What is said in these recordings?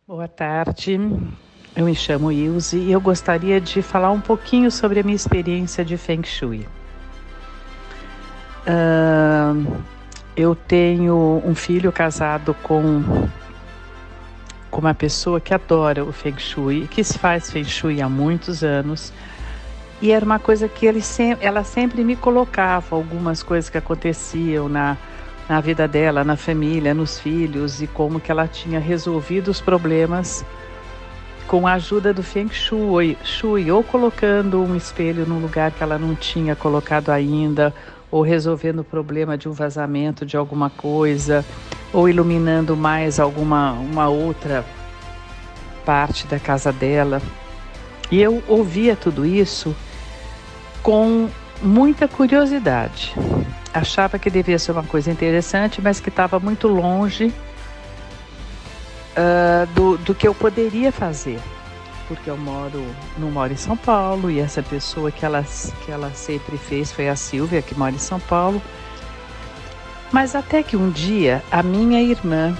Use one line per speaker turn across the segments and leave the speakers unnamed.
Boa tarde, eu me chamo Ilse e eu gostaria de falar um pouquinho sobre a minha experiência de Feng Shui. Eu tenho um filho casado com uma pessoa que adora o Feng Shui, que se faz Feng Shui há muitos anos, e era uma coisa que ela sempre me colocava algumas coisas que aconteciam na vida dela, na família, nos filhos, e como que ela tinha resolvido os problemas com a ajuda do Feng Shui, ou colocando um espelho num lugar que ela não tinha colocado ainda, ou resolvendo o problema de um vazamento de alguma coisa, ou iluminando mais uma outra parte da casa dela. E eu ouvia tudo isso com muita curiosidade. Achava que devia ser uma coisa interessante, mas que estava muito longe do que eu poderia fazer. Porque eu não moro em São Paulo, e essa pessoa que ela sempre fez foi a Silvia, que mora em São Paulo. Mas até que um dia, a minha irmã,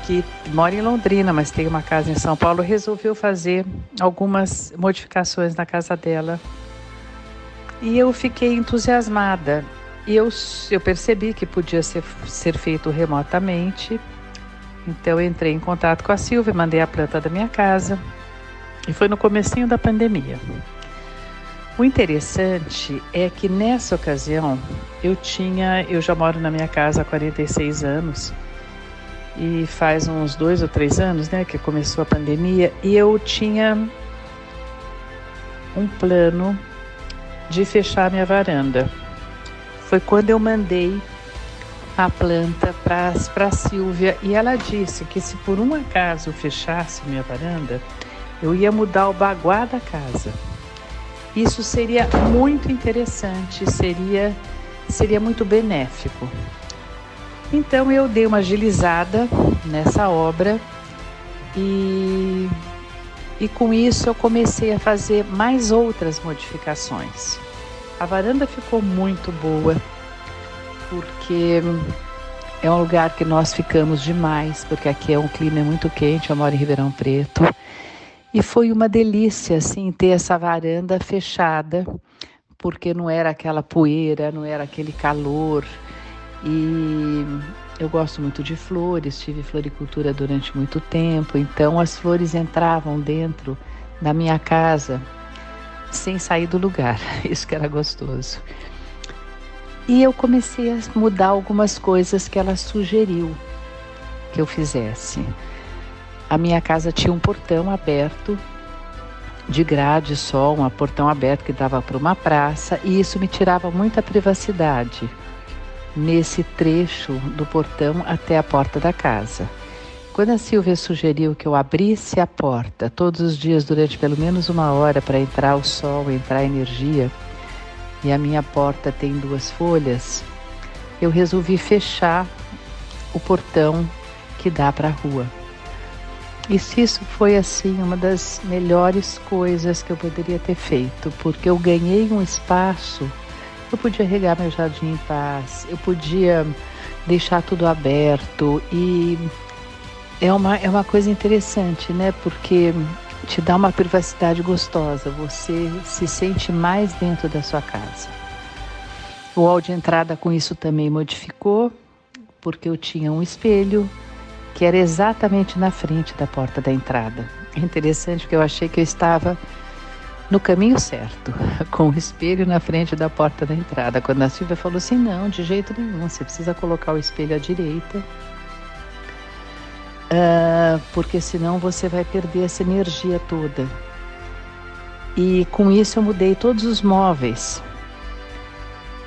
que mora em Londrina, mas tem uma casa em São Paulo, resolveu fazer algumas modificações na casa dela. E eu fiquei entusiasmada. E eu percebi que podia ser feito remotamente. Então eu entrei em contato com a Silvia, mandei a planta da minha casa. E foi no comecinho da pandemia. O interessante é que nessa ocasião eu já moro na minha casa há 46 anos. E faz uns 2 ou 3 anos, né, que começou a pandemia. E eu tinha um plano de fechar minha varanda. Foi quando eu mandei a planta para a Silvia, e ela disse que se por um acaso eu fechasse minha varanda, eu ia mudar o baguá da casa. Isso seria muito interessante, seria muito benéfico. Então eu dei uma agilizada nessa obra e com isso eu comecei a fazer mais outras modificações. A varanda ficou muito boa, porque é um lugar que nós ficamos demais, porque aqui é um clima muito quente, eu moro em Ribeirão Preto. E foi uma delícia, assim, ter essa varanda fechada, porque não era aquela poeira, não era aquele calor. E eu gosto muito de flores, tive floricultura durante muito tempo, então as flores entravam dentro da minha casa sem sair do lugar, isso que era gostoso. E eu comecei a mudar algumas coisas que ela sugeriu que eu fizesse. A minha casa tinha um portão aberto, de grade só, um portão aberto que dava para uma praça, e isso me tirava muita privacidade nesse trecho do portão até a porta da casa. Quando a Silvia sugeriu que eu abrisse a porta todos os dias durante pelo menos 1 hora para entrar o sol, entrar a energia, e a minha porta tem 2 folhas, eu resolvi fechar o portão que dá para a rua. Isso foi assim uma das melhores coisas que eu poderia ter feito, porque eu ganhei um espaço. Eu podia regar meu jardim em paz, eu podia deixar tudo aberto, e é uma coisa interessante, né? Porque te dá uma privacidade gostosa, você se sente mais dentro da sua casa. O hall de entrada com isso também modificou, porque eu tinha um espelho que era exatamente na frente da porta da entrada. É interessante porque eu achei que eu estava no caminho certo, com o espelho na frente da porta da entrada. Quando a Silvia falou assim, não, de jeito nenhum, você precisa colocar o espelho à direita, porque senão você vai perder essa energia toda. E com isso eu mudei todos os móveis.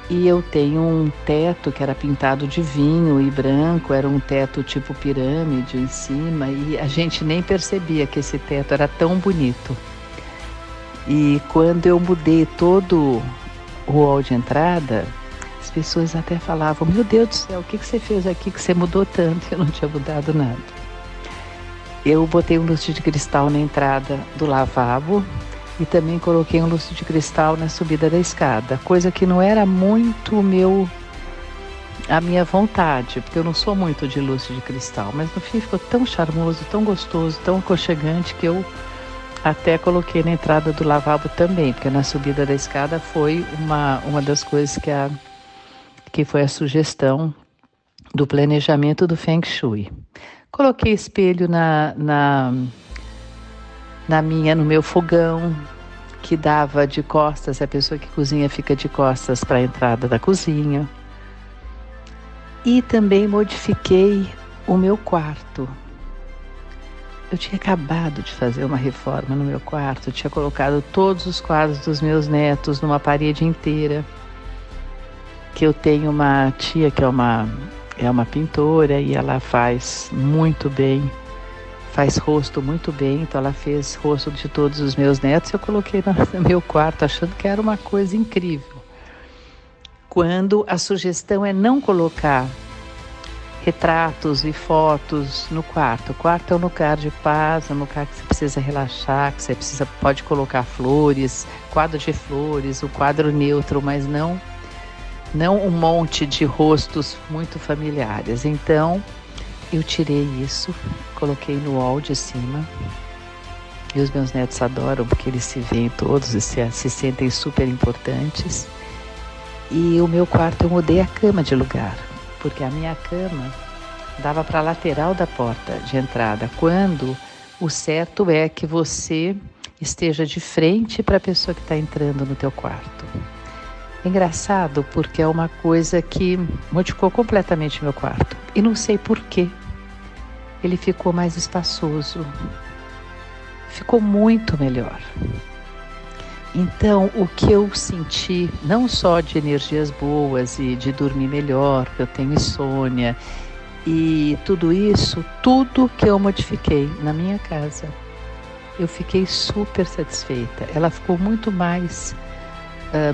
E eu tenho um teto que era pintado de vinho e branco, era um teto tipo pirâmide em cima, e a gente nem percebia que esse teto era tão bonito. E quando eu mudei todo o hall de entrada, as pessoas até falavam, meu Deus do céu, o que você fez aqui que você mudou tanto? Eu não tinha mudado nada. Eu botei um lustre de cristal na entrada do lavabo e também coloquei um lustre de cristal na subida da escada, coisa que não era muito a minha vontade, porque eu não sou muito de lustre de cristal, mas no fim ficou tão charmoso, tão gostoso, tão aconchegante que eu até coloquei na entrada do lavabo também, porque na subida da escada foi uma das coisas que foi a sugestão do planejamento do Feng Shui. Coloquei espelho no meu fogão, que dava de costas, a pessoa que cozinha fica de costas para a entrada da cozinha. E também modifiquei o meu quarto. Eu tinha acabado de fazer uma reforma no meu quarto, eu tinha colocado todos os quadros dos meus netos numa parede inteira, que eu tenho uma tia que é uma pintora e ela faz muito bem, faz rosto muito bem, então ela fez rosto de todos os meus netos e eu coloquei no meu quarto achando que era uma coisa incrível. Quando a sugestão é não colocar retratos e fotos no quarto. O quarto é um lugar de paz, é um lugar que você precisa relaxar, que você pode colocar flores, quadro de flores, o quadro neutro, mas não um monte de rostos muito familiares. Então, eu tirei isso, coloquei no wall de cima. E os meus netos adoram, porque eles se veem todos e se sentem super importantes. E o meu quarto eu mudei a cama de lugar, porque a minha cama dava para a lateral da porta de entrada, quando o certo é que você esteja de frente para a pessoa que está entrando no teu quarto. É engraçado porque é uma coisa que modificou completamente meu quarto. E não sei porquê. Ele ficou mais espaçoso. Ficou muito melhor. Então, o que eu senti, não só de energias boas e de dormir melhor, porque eu tenho insônia, e tudo isso, tudo que eu modifiquei na minha casa, eu fiquei super satisfeita. Ela ficou muito mais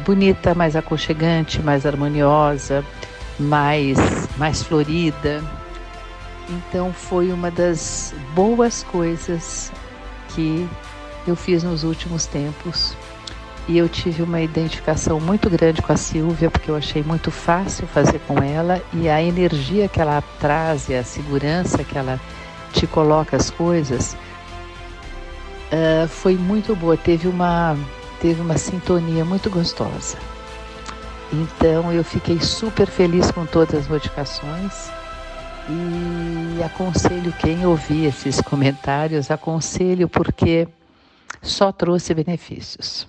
bonita, mais aconchegante, mais harmoniosa, mais florida. Então, foi uma das boas coisas que eu fiz nos últimos tempos. E eu tive uma identificação muito grande com a Silvia, porque eu achei muito fácil fazer com ela, e a energia que ela traz e a segurança que ela te coloca as coisas foi muito boa, teve uma sintonia muito gostosa. Então eu fiquei super feliz com todas as modificações e aconselho quem ouvir esses comentários, aconselho porque só trouxe benefícios.